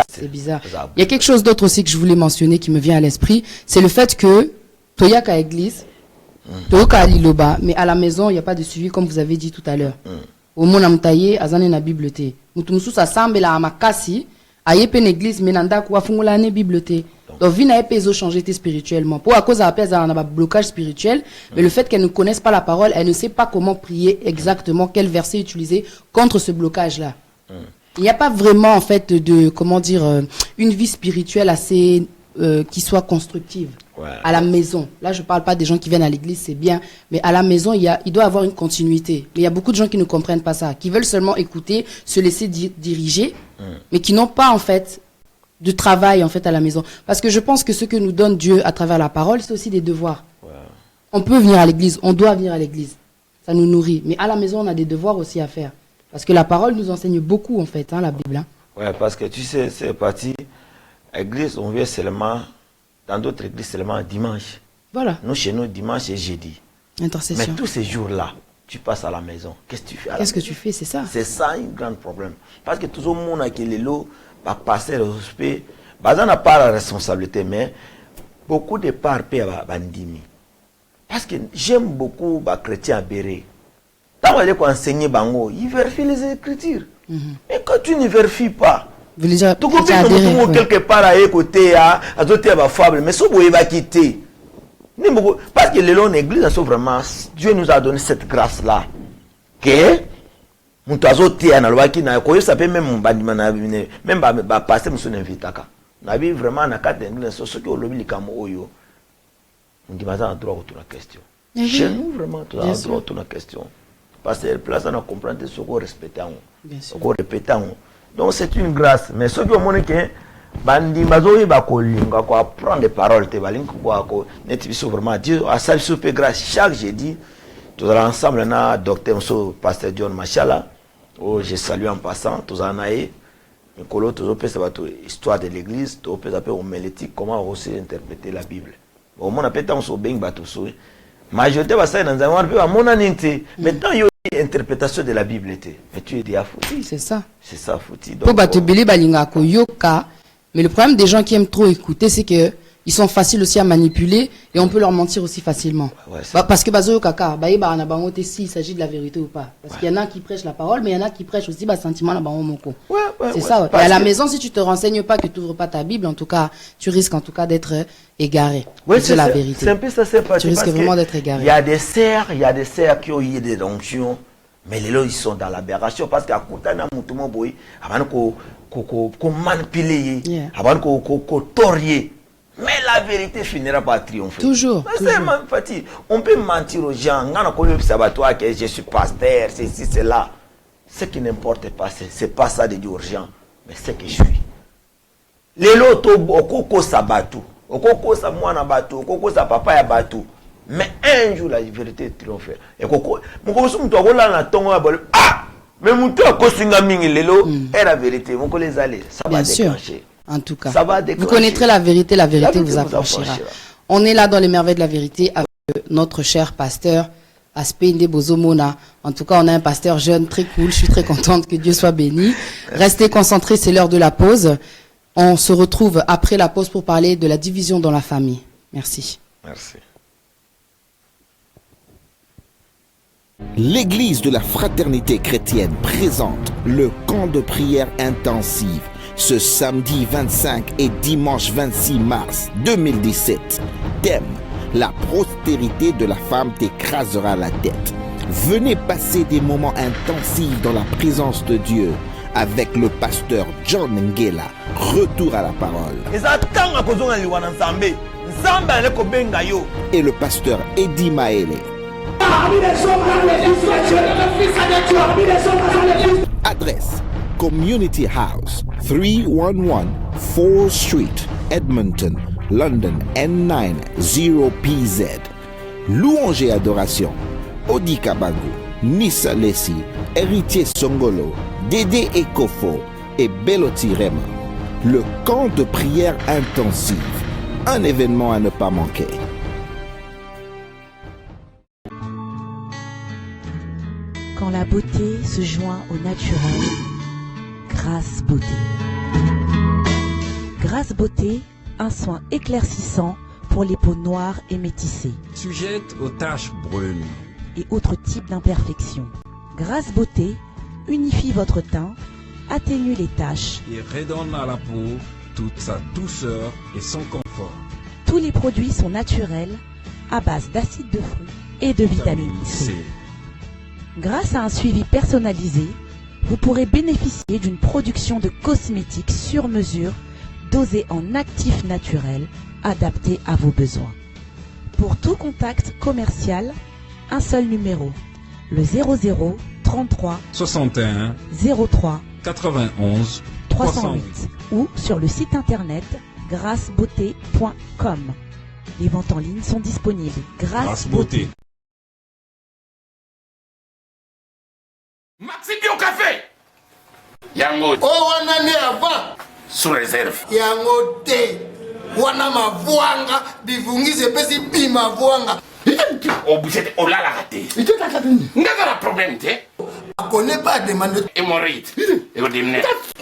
C'est bizarre. Il y a quelque chose d'autre aussi que je voulais mentionner qui me vient à l'esprit, c'est le fait que Toyaka église, Toyaka Liloba, mais à la maison, il n'y a pas de suivi comme vous avez dit tout à l'heure. Au monde amtaye, azane na bibliothèque. Mutumsu sa sambe la amakasi. Ayepe une église menanda kwa fungula ne bibliothèque. Donc vina epe zo changer spirituellement. Pour à cause à appel un blocage spirituel, mais le fait qu'elle ne connaisse pas la parole, elle ne sait pas comment prier exactement, quel verset utiliser contre ce blocage là. Il n'y a pas vraiment en fait de comment dire une vie spirituelle assez qui soit constructive. À la maison. Là, je parle pas des gens qui viennent à l'église, c'est bien, mais à la maison, il doit y avoir une continuité. Mais il y a beaucoup de gens qui ne comprennent pas ça, qui veulent seulement écouter, se laisser diriger, mais qui n'ont pas en fait de travail en fait à la maison. Parce que je pense que ce que nous donne Dieu à travers la parole, c'est aussi des devoirs. On peut venir à l'église, on doit venir à l'église. Ça nous nourrit. Mais à la maison, on a des devoirs aussi à faire. Parce que la parole nous enseigne beaucoup en fait, hein, la Bible. Hein. Ouais, parce que tu sais, c'est parti. L'église, on vient seulement. Dans d'autres églises, seulement dimanche. Voilà. Nous, chez nous, dimanche et jeudi. Intercession. Mais tous ces jours-là, tu passes à la maison. Qu'est-ce que tu fais à la maison? Qu'est-ce que tu fais, c'est ça? C'est ça un grand problème. Parce que tout le monde a qui est là, va passer au hospice. Ça n'a pas la responsabilité, mais beaucoup de parts peuvent bandimi. Parce que j'aime beaucoup les chrétiens béret. Quand on enseigner bango, ils vérifient les écritures. Mais quand tu ne vérifies pas, vous voulez dire, tout quelque part à écouter, à doter à fable, mais si vous va quitter. Parce que les longs églises, vraiment, Dieu nous a donné cette grâce-là. Que, nous avons été à la loi qui n'a pas ça peut même même passer, nous sommes invités. Nous avons vraiment dans quatre églises, ce qui est le camo oyo. On dit, mais on a droit à la question. Chez nous, vraiment, on a droit à la question. Parce que la place, on a compris ce qu'on respecte, ce qu'on répète. Donc c'est une grâce. Mais ce qui est mon que bandi bazoyi bakolinga ko apprendre des paroles te balinga ko net biso vraiment Dieu a salué super grâce chaque jeudi tous ensemble na docteur so pasteur John Machala oh je salue en passant tous en aé Nicolo tous pesa bato histoire de l'église tous pesa peu homilétique comment aussi interpréter la Bible bon mon appelle tant so beng bato so majorité va ça dans un peu à mon anité maintenant yo interprétation de la Bible était mais tu es déjà foutu c'est ça foutu donc bato beli balinga ko yoka. Mais le problème des gens qui aiment trop écouter, c'est que ils sont faciles aussi à manipuler et on peut leur mentir aussi facilement. Ouais, parce que bazo kaka, si il s'agit de la vérité ou pas. Parce qu'il y en a qui prêchent la parole, mais il y en a qui prêchent aussi sentiment la moko. C'est ça. Ouais. Et à la maison, si tu te renseignes pas, que tu n'ouvres pas ta Bible, en tout cas, tu risques en tout cas d'être égaré. Ouais, c'est la vérité. C'est un peu ça, c'est pas. Tu risques vraiment d'être égaré. Il y a des sœurs qui ont eu des onctions, mais les lots ils sont dans l'aberration parce qu'à Koutana Moutouma Boy, avant qu'on manipule, avant qu'on torie. Mais la vérité finira par triompher. Toujours. On peut mentir aux gens. Que je suis pasteur, ceci, cela. Ce qui n'importe pas, c'est pas ça de urgent, mais c'est que je suis. Les lots, au sa batou, au sa moine batou, au sa papa batou. Mais un jour, la vérité triompher. Et mais mon tour, est la vérité. Mon les aller, ça va déclencher. En tout cas, vous connaîtrez la vérité vous affranchira. On est là dans les merveilles de la vérité avec notre cher pasteur Aspende Bozomona. En tout cas, on a un pasteur jeune, très cool. Je suis très contente, que Dieu soit béni. Restez concentrés, c'est l'heure de la pause. On se retrouve après la pause pour parler de la division dans la famille. Merci. Merci. L'Église de la Fraternité Chrétienne présente le camp de prière intensive ce samedi 25 et dimanche 26 mars 2017. Thème: la prospérité de la femme t'écrasera la tête. Venez passer des moments intensifs dans la présence de Dieu avec le pasteur John Ngela. Retour à la parole. Et le pasteur Eddie Maele. Adresse: Community House, 311 4th Street, Edmonton, London, N9 0PZ. Louange et adoration: Odi Kabangu, Nissa Lessi, Héritier Songolo, Dédé Ekofo et Beloti Rema. Le camp de prière intensive, un événement à ne pas manquer. Quand la beauté se joint au naturel, Grâce Beauté. Grâce Beauté, un soin éclaircissant pour les peaux noires et métissées. Sujette aux taches brunes et autres types d'imperfections. Grâce Beauté unifie votre teint, atténue les taches et redonne à la peau toute sa douceur et son confort. Tous les produits sont naturels, à base d'acide de fruits et de vitamine C. Grâce à un suivi personnalisé, vous pourrez bénéficier d'une production de cosmétiques sur mesure, dosée en actifs naturels, adaptés à vos besoins. Pour tout contact commercial, un seul numéro, le 00 33 61 03 91 308 ou sur le site internet grâcebeauté.com. Les ventes en ligne sont disponibles. Grâce Beauté. Maxi Bio Café. Yango. Oh, wana ne avant. Sous réserve. Yango te. Wana mavwanga. Bivungize pesi bima vwanga. Obusete olala raté. N'a pas problème te. On connaît pas demande hémorroïde. Et au dimne.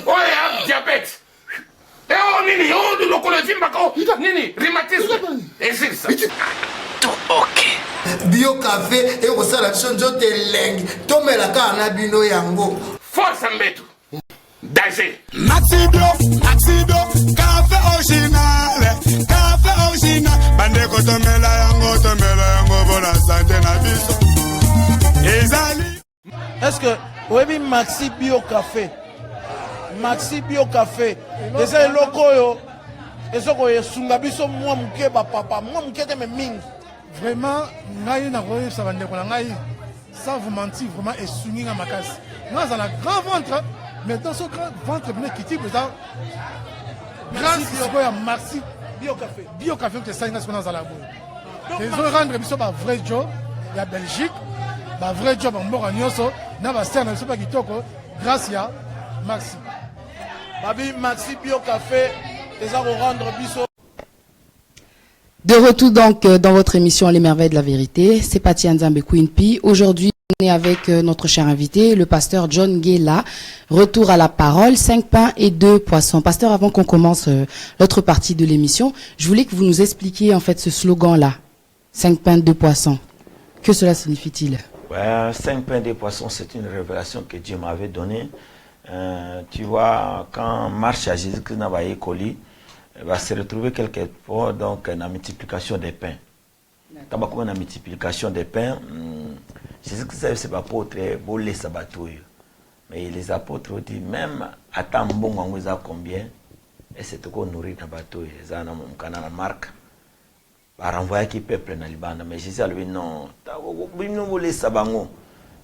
Oh ya diabète. Et oh nini oh de l'oncologie mako. Nini rhumatisme. Et c'est ça. Tout ok. Bio Café et au sala chonjo te leng. Tomela ka na bino yango. Force mbetu. Danger. Maxi Bio, café original, bande ko tomela yango pour la santé na biso. Ezali. Est-ce que oui Maxi Bio Café eza eloko yo ezoko yesunga biso mwa muke ba papa mwa muke te me mingi. Vraiment ngai na koyo sa bande ko ngai sans vous mentir vraiment esungi nga makasi. Nga za la grand ventre. Mais dans ce grand ventre, qui type grâce à Maxi Biocafé. Biocafé que ça dans la boue. Ils ont rendre mission un vrai job, il y a Belgique, un vrai job en Moranioso, n'a pas serre dans pas kitoko grâce à Maxi. Babi Maxi Biocafé, ils ont rendre mission. De retour donc dans votre émission Les Merveilles de la Vérité, c'est Pati Nzambe Queen P. Aujourd'hui, on est avec notre cher invité, le pasteur John Guéla. Retour à la parole, 5 pains et 2 poissons. Pasteur, avant qu'on commence l'autre partie de l'émission, je voulais que vous nous expliquiez en fait ce slogan-là, 5 pains, 2 poissons. Que cela signifie-t-il? Ouais, 5 pains et 2 poissons, c'est une révélation que Dieu m'avait donnée. Tu vois, quand marche à Jésus-Christ n'a pas écoli, va se retrouver quelque part donc la multiplication des pains. Quand on a la multiplication des pains, Jésus-Christ c'est pas apôtre bolé sabatouille. Mais les apôtres ont dit même à tant bon on vous a combien et c'est tout qu'on nourrit dans bateau. Ils ont mon canal Marc. Va renvoyer qui peuple dans Liban. Mais Jésus a lui non. Nous voulons sabango.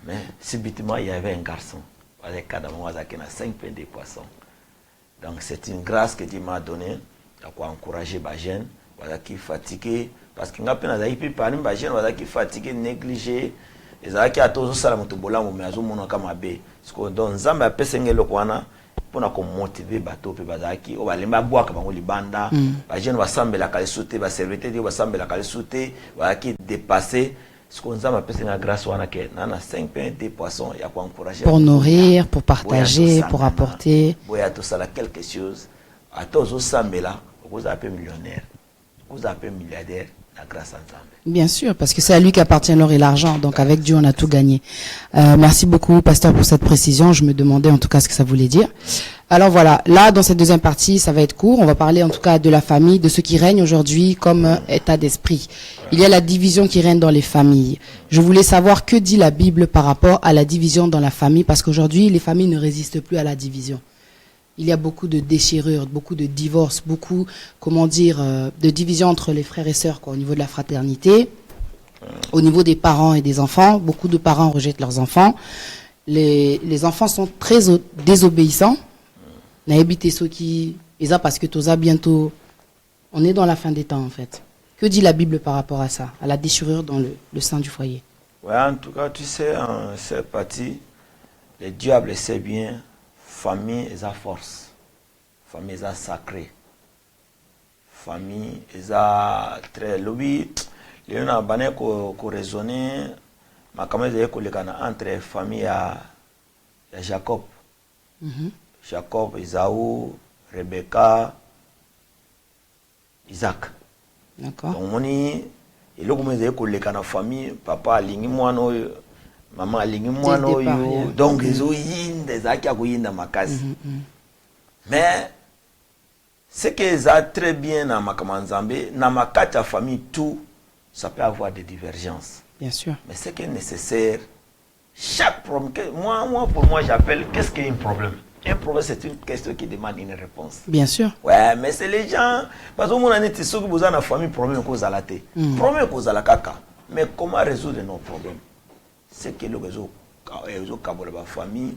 Mais subitement il y avait un garçon. Avec cadavre qui a 5 pains de poissons. Donc c'est une grâce que Dieu m'a donnée. À quoi encourager les jeunes, voilà qui fatigué parce qu'il y a plein de gens parmi les jeunes voilà qui fatigué négligé les gens qui a tous ça la motobola mais azo mona kama be parce que dans Zambie a pesengé le kwana pour na motiver bateau pe bazaki o balemba boaka bango libanda les jeunes va sambela kale sauter va serviteur va sambela kale sauter voilà qui dépasser ce qu'on Zambie a pesengé grâce wana que nana 5 pains 2 poissons il y a quoi encourager pour nourrir, pour partager, pour apporter. Boya tout ça là quelque chose à tous au sambela vous appelez millionnaire, vous appelez milliardaire, la grâce ensemble. Bien sûr, parce que c'est à lui qu'appartient l'or et l'argent. Donc avec Dieu, on a tout gagné. Merci beaucoup, pasteur, pour cette précision. Je me demandais en tout cas ce que ça voulait dire. Alors voilà, là, dans cette deuxième partie, ça va être court. On va parler en tout cas de la famille, de ce qui règne aujourd'hui comme état d'esprit. Il y a la division qui règne dans les familles. Je voulais savoir que dit la Bible par rapport à la division dans la famille, parce qu'aujourd'hui, les familles ne résistent plus à la division. Il y a beaucoup de déchirures, beaucoup de divorces, beaucoup, comment dire, de divisions entre les frères et sœurs, quoi, au niveau de la fraternité, au niveau des parents et des enfants. Beaucoup de parents rejettent leurs enfants. Les enfants sont très désobéissants. N'habitez ceux qui, et ça parce que tout ça bientôt, on est dans la fin des temps en fait. Que dit la Bible par rapport à ça, à la déchirure dans le sein du foyer? Ouais, en tout cas, tu sais, c'est parti. Le diable sait bien. Famille est à force, famille est à sacré, famille est à très lobby. Il y a un banné qui raisonné, mais quand même entre famille et Jacob, Jacob, Isaou, Rebecca, Isaac. D'accord. Donc on y, il y a une famille, papa aligné moi non. Maman alingi mwana oyo donc ezo yinda ezaki akoyinda makasi mais ce que ça très bien na makamanzambe na makati ya famille tout ça peut avoir des divergences bien sûr mais ce qui est nécessaire chaque problème moi pour moi j'appelle qu'est-ce qu'un problème? Un problème c'est une question qui demande une réponse bien sûr ouais mais c'est les gens parce que mon année tu sais que vous avez une famille problème cause à la tête problème cause à la caca mais comment résoudre nos problèmes? C'est que le réseau de la famille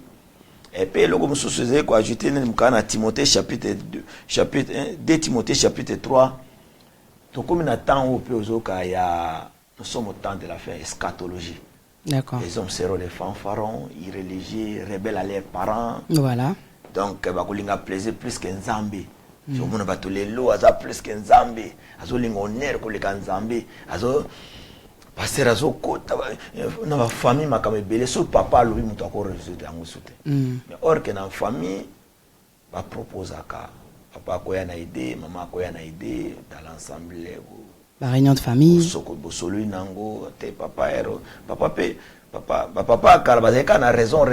et puis le comme société quoi ajouter dans Timothée chapitre 2 chapitre 1 2 Timothée chapitre 3 donc comme un temps où nous sommes au temps de la fin eschatologie. D'accord. Les hommes seront les fanfarons, irréligieux, rebelles à leurs parents. Voilà. Donc bakolinga plaisir plus qu'un Nzambe. So mona batolelo aza plus qu'un Nzambe, azo linga honneur koleka Nzambe, azo parce que dans la famille, so papa lui mutu ko résoudre yango soute. Mais or que dans la famille, ba propose aka papa ko yana aider, maman ko yana aider dans l'ensemble la réunion de famille. Soko bosolo nango te papa ero papa karabazeka na raison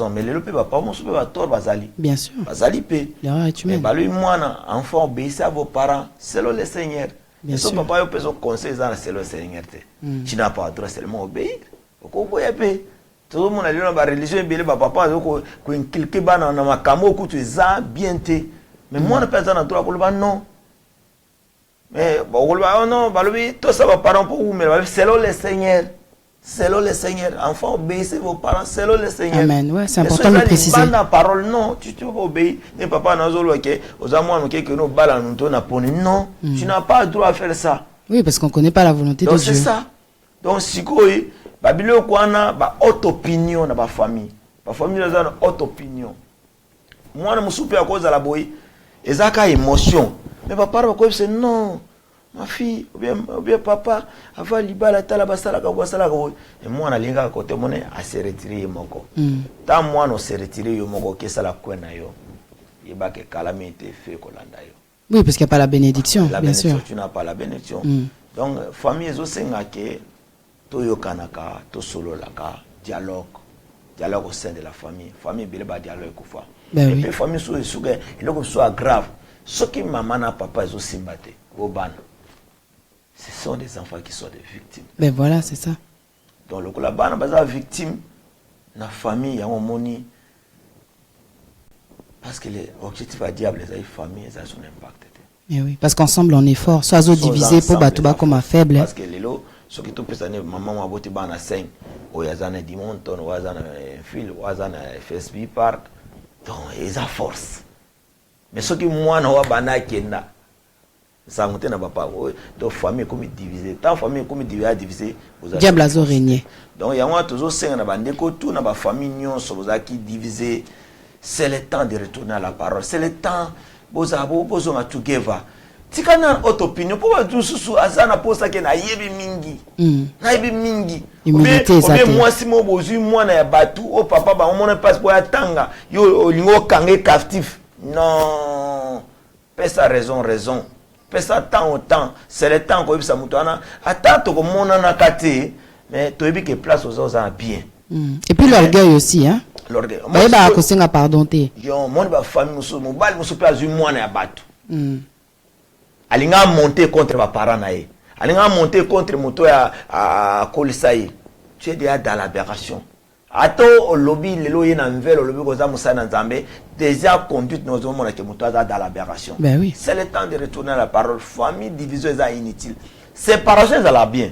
mais le pe papa mo pe ba tort bazali. Bien sûr. Bazali pe. L'erreur est humaine. Ba lui mwana enfant obéissez à vos parents selon le Seigneur. Bien sûr. Papa, il peut se conseiller dans le Seigneur. Tu n'as pas le droit seulement obéir. Tout le monde a dit dans la religion, papa, il inculque dans ma camo, que tu es bien. Mais moi, je n'ai pas le droit non. Mais bon, non, tout ça va parler pour vous, mais selon le Seigneur. Selon le Seigneur. Enfants, obéissez vos parents selon le Seigneur. Amen. Ouais, c'est important de le préciser. La parole, non, tu peux obéir. Et papa, non, tu n'as pas le droit à faire ça. Oui, parce qu'on ne connaît pas la volonté de Dieu. Donc c'est ça. Donc si quoi, Babylone quoi na ba haute opinion na ba famille. Ba famille na za haute opinion. Moi na musupe à cause de la boy. Ezaka émotion. Mais papa ba quoi c'est non. Ma fille, ou bien papa, avant libala tala basala ka sala ko. Et moi na linga côté moné a se retirer moko. Tant moi no se retirer yo moko ke sala kwena yo. Yeba ke calamité fait kolanda yo. Oui, parce qu'il n'y a pas la bénédiction, bien sûr. Tu n'as pas la bénédiction. Donc famille ezo senga ke toyo kanaka, to solo laka, dialogue au sein de la famille. Famille bileba dialogue kufa. Et puis famille so esuga, et donc soit grave. Ce qui maman na papa ezo simbate, obana. Ce sont des enfants qui sont des victimes. Ben voilà, c'est ça. Donc le bana baza victime na famille ya moni parce que l'objectif à diable les familles ça son impact. Et oui, parce qu'ensemble on est fort. Soit divisé pour batuba comme un faible. Parce que les lots ce qui tout peut s'année maman m'a voté bana 5 ou yazana dimonton ou yazana fil ou yazana FSB park donc ils a force. Mais ce qui moi na wa bana kenda ça monte na papa donc famille comme divisé tant famille comme divisé diable a régné. Donc il y a toujours 5 na bandeko tout na ba famille nyonso bozaki divisé. C'est le temps de retourner à la parole. C'est le temps bozo nga together. Tikana autre opinion pour tout sous azana posa ke na yebi mingi. Na yebi mingi. Obe moi si mo bozu moi na batu o papa ba on passe pour atanga yo lingo kangé captif. Non. Pesa raison. Pesa temps au temps. C'est le temps ko bisa mutana ata to ko mona na kate mais to yebi ke place aux autres bien. Et puis l'orgueil aussi hein. L'orgueil. Bah ko senga pardonner. Yo mon ba famille muso mobile muso pe azu moi na batu. Alinga monter contre ma parents nae. Alinga monter contre moto à Kolisaï. Tu es déjà dans l'aberration. Ato au lobby le loyer na nouvelle au lobby koza musa na Nzambe déjà conduite nos hommes na ke moto dans l'aberration. Ben oui. C'est le temps de retourner à la parole. Famille division est inutile. Séparation ça la bien.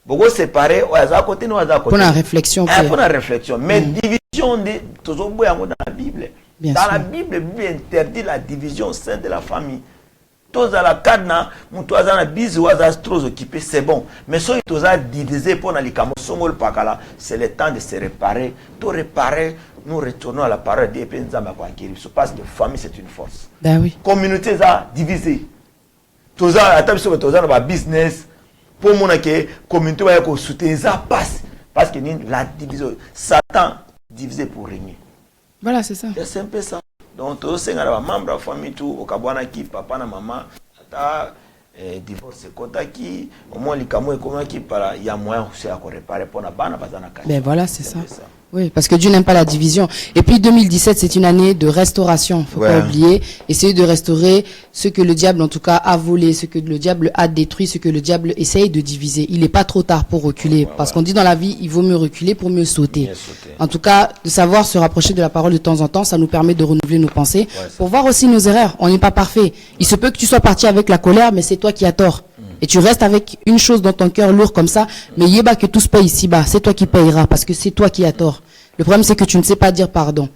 Beaucoup séparés ou à côté nous à côté. Pour la réflexion. Pour la réflexion. Mais division de toujours dans la Bible. Bien dans sûr. la Bible, interdit la division au sein de la famille. Tous à la cadna, nous à la bise ou à trop occupé, c'est bon. Mais si tous à diviser pour les camosomol pakala, c'est le temps de se réparer. Tout réparer, nous retournons à la parole des Penzamba quoi qui parce que famille c'est une force. Ben oui. Communauté ça divisé. Tous à la table sur tous à business pour mon que communauté va ko soutenir ça passe parce que la division Satan divisé pour régner. Voilà, c'est ça. C'est un peu ça. Donc, tous ces membres de la famille, tout, au Kabwana qui, papa et maman, divorce, qui, au moins, les Kamou et comment qui, il y a moyen aussi à réparer pour la banane, ben voilà, c'est ça. Oui, parce que Dieu n'aime pas la division. Et puis 2017, c'est une année de restauration. Faut pas oublier. Essayer de restaurer ce que le diable, en tout cas, a volé, ce que le diable a détruit, ce que le diable essaye de diviser. Il n'est pas trop tard pour reculer. Parce qu'on dit dans la vie, il vaut mieux reculer pour mieux sauter. En tout cas, de savoir se rapprocher de la parole de temps en temps, ça nous permet de renouveler nos pensées. Pour voir aussi nos erreurs. On n'est pas parfait. Il se peut que tu sois parti avec la colère, mais c'est toi qui as tort. Et tu restes avec une chose dans ton cœur lourd comme ça, mais yéba que tout se paye ici-bas, c'est toi qui payeras parce que c'est toi qui as tort. Le problème c'est que tu ne sais pas dire pardon.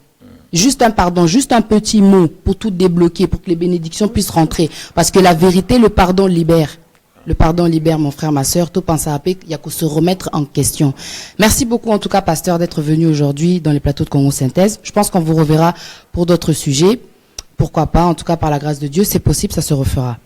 Juste un pardon, juste un petit mot pour tout débloquer, pour que les bénédictions puissent rentrer. Parce que la vérité, le pardon libère. Le pardon libère, mon frère, ma sœur. Tout pense à il y a qu'à se remettre en question. Merci beaucoup, en tout cas, pasteur, d'être venu aujourd'hui dans les plateaux de Congo Synthèse. Je pense qu'on vous reverra pour d'autres sujets. Pourquoi pas, en tout cas, par la grâce de Dieu, c'est possible, ça se refera.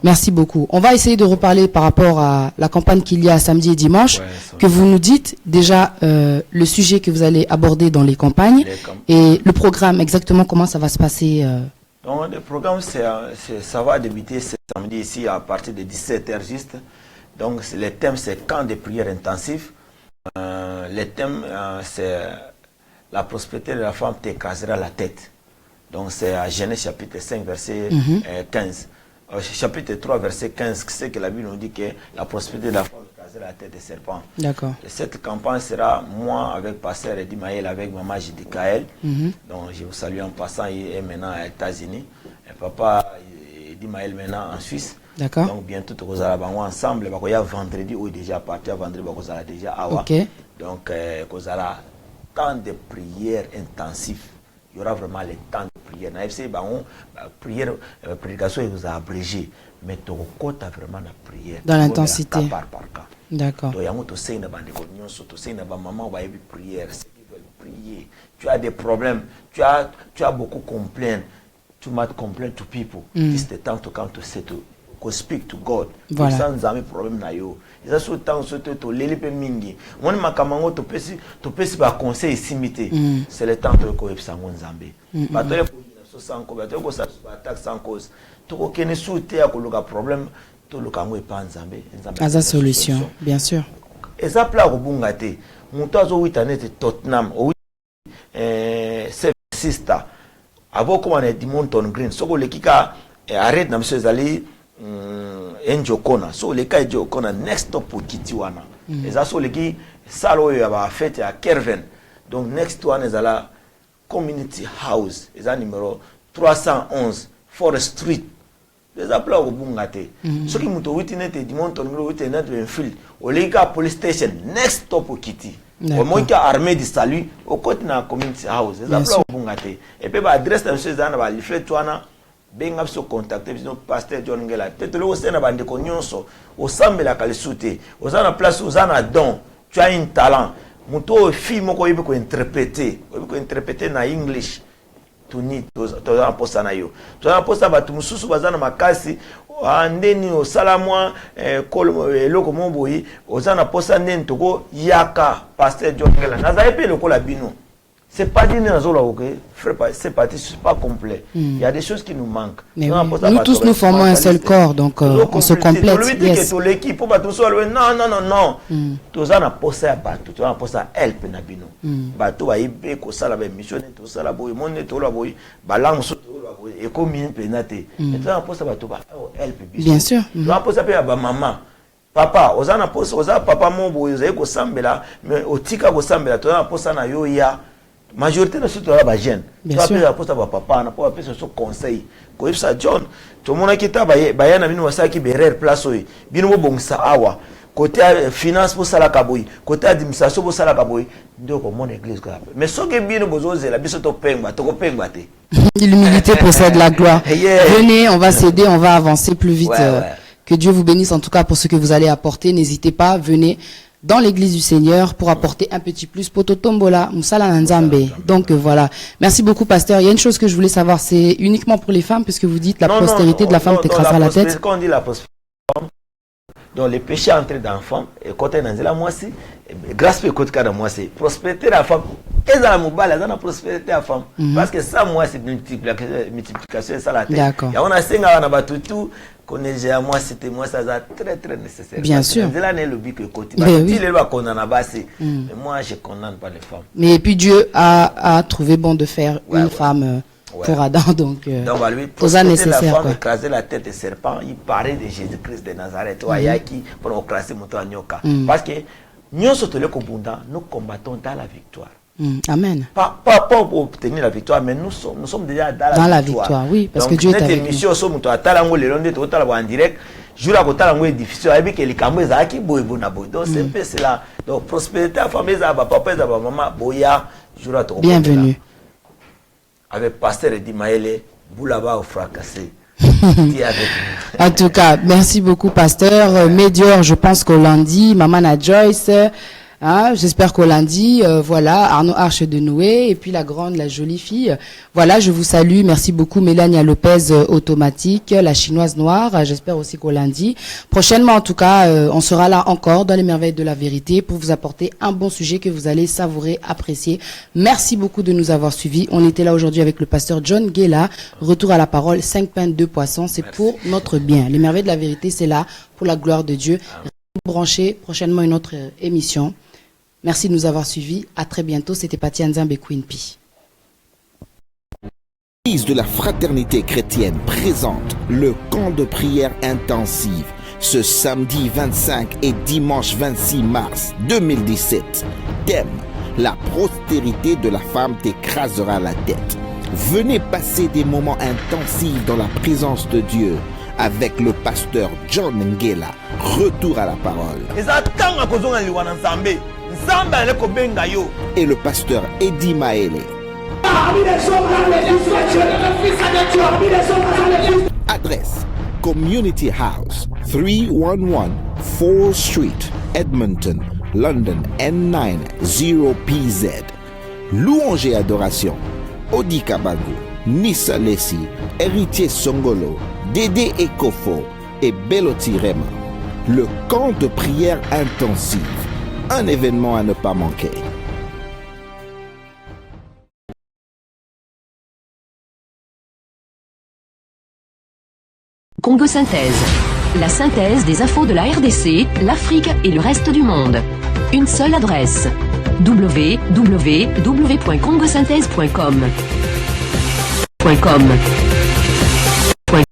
Merci beaucoup. On va essayer de reparler par rapport à la campagne qu'il y a samedi et dimanche, que vous nous dites déjà le sujet que vous allez aborder dans les campagnes et le programme, exactement comment ça va se passer. Donc le programme, ça va débuter ce samedi ici à partir de 17h juste. Donc le thème, c'est camp de prière intensif. Le thème, c'est la prospérité de la femme t'écrasera la tête. Donc c'est à Genèse chapitre 5, verset 15. Chapitre 3, verset 15, c'est que la Bible nous dit que la prospérité de la femme écrasera la tête des serpents. D'accord. Cette campagne sera moi avec pasteur Eddy Maël, avec maman Jidikaël. Donc je vous salue en passant, il est maintenant aux États-Unis. Et papa Dimaël maintenant en Suisse. D'accord. Donc bientôt tu vas ensemble. Il y a vendredi ou déjà parti vendredi, tu vas déjà à Ok. Donc tu as tant de prières intensives. Il y aura vraiment le temps de prière. Dans FC, prière, prédication, vous a abrégé. Mais tu as vraiment la prière. Dans l'intensité. Par cas. D'accord. Donc, tu maman va prière. Ceux qui veulent prier. Tu as des problèmes. Tu as beaucoup de complaints. Tu m'as complain to people. It's the time to come to say to speak to God. Voilà. Sans jamais problème na yo. Ils ont temps to leli pe mingi. Moi makamango to pesi ba conseil simité. C'est le temps de ko episango nzambe. Ba to le so sans ko ba to ko sa attaque sans cause. To ko kene soute ya ko loka problème to loka ngo epa nzambe. Asa solution, bien sûr. Exemple la ko bunga te. Muto azo witanete Tottenham o sister. Avant comment on est Dimonton Green. Soko le kika arrête na monsieur Zali Enjo Kona. So le cas Enjo Kona next stop pour Kitiwana. Et ça so le qui salo ya ba fête à Kerven. Donc next one is la Community House. Et ça numéro 311 Forest Street. Les appels au Bungate. Ce qui muto witinete Dimonton Green witinete Enfield. Au le cas police station next stop pour Kiti. Au moins qu'il y a armée de salut au côté de la community house. Les appels au Bungate. Et puis l'adresse de monsieur Zana va lui faire toana. Benga se contacter le pasteur John Ngela. Peut-être le aussi na bande konyonso. Au sambe la kalisute. Au zana place au zana don. Tu as un talent. Muto fille moko yebe ko interpréter. Yebe ko interpréter na English. Tuni to za posta na yo. To za posta ba tumususu bazana makasi. Andeni o salamwa eloko moboyi. O zana posta ndeni toko yaka pasteur John Ngela. Naza epe loko la bino. C'est pas dit dans ok, c'est pas complet. Il y a des choses qui nous manquent. Mais oui. Nous tous nous formons un seul corps, donc on se complète. Yes. L'équipe, non. Tous on a posé à Batou, tu as posé à help na bino. Batou va y be ko sala ba mission to sala boy monde to la boy balang so et comme une penate. Et tu as posé à Batou ba help. Bien sûr. Tu as posé à ba maman. Papa, ozana posé oza papa mon boy oza ko sambela mais otika ko sambela to na posé na yo ya majorité de ceux qui sont jeunes. Tu as appelé à papa, on a appelé ce conseil. Quand ça John, tout le monde qui t'a bayana bino wasaki berer place oi. Bino bongsa awa. Côté finance pour sala kaboy, côté administration pour sala kaboy. Donc mon église quoi. Mais ce que bino bozoze la biso to pengba, to ko pengba te. L'humilité possède la gloire. Venez, on va s'aider, on va avancer plus vite. Que Dieu vous bénisse en tout cas pour ce que vous allez apporter. N'hésitez pas, venez dans l'église du Seigneur pour apporter un petit plus pototombola musala nzambe. Donc voilà. Merci beaucoup pasteur. Il y a une chose que je voulais savoir, c'est uniquement pour les femmes puisque vous dites la postérité de la femme t'écrasera la tête. Quand on dit la postérité, donc les péchés entrés dans la femme et quand elle est dans moi aussi grâce au côté de moi c'est prospérité de la femme et dans la mobile dans la prospérité de la femme parce que ça moi c'est multiplication ça la tête. D'accord. Et on a 5 ans on a tout connaître à moi c'était moi ça très très nécessaire. Bien sûr. Là n'est le but que côté parce que il est là qu'on en a bassé mais moi je condamne pas les femmes. Mais puis Dieu a trouvé bon de faire une femme pour Adam, donc c'est nécessaire. La femme écraser la tête des serpents, il parlait de Jésus-Christ de Nazareth, qui pour écraser mon nyoka. Parce que nous combattons dans la victoire. Amen. Pas pour obtenir la victoire, mais nous sommes déjà dans la victoire. Oui, parce que Dieu est avec nous. En direct, jour à côté de difficile, avec les cameras qui boy bonabo. Donc c'est un peu cela. Donc prospérité, la famille, papa, maman, boya, jour à bienvenue. Avec pasteur Dimaël, Boulaba au fracassé. En tout cas, merci beaucoup pasteur. Médior, je pense qu'au lundi, Maman Joyce. Hein, j'espère qu'au lundi, voilà, Arnaud Arche de Noé, et puis la grande, la jolie fille. Voilà, je vous salue. Merci beaucoup, Mélania Lopez, automatique, la chinoise noire. J'espère aussi qu'au lundi. Prochainement, en tout cas, on sera là encore dans les merveilles de la vérité pour vous apporter un bon sujet que vous allez savourer, apprécier. Merci beaucoup de nous avoir suivis. On était là aujourd'hui avec le pasteur John Ngela. Retour à la parole, 5 pains, 2 poissons. C'est pour notre bien. Les merveilles de la vérité, c'est là pour la gloire de Dieu. Branchez prochainement une autre émission. Merci de nous avoir suivis. À très bientôt. C'était Patia Nzambe Queen P. L'église de la fraternité chrétienne présente le camp de prière intensive ce samedi 25 et dimanche 26 mars 2017. Thème: la prospérité de la femme t'écrasera la tête. Venez passer des moments intensifs dans la présence de Dieu avec le pasteur John Ngela. Retour à la parole. Et le pasteur Eddie Maele. Adresse Community House, 311 4th Street, Edmonton, London, N9 0PZ. Louange et adoration. Odi Kabangu, Nissa Lessi, Héritier Songolo, Dédé Ekofo et Beloti Rema. Le camp de prière intensive. Un événement à ne pas manquer. Congo Synthèse. La synthèse des infos de la RDC, l'Afrique et le reste du monde. Une seule adresse. www.congosynthèse.com.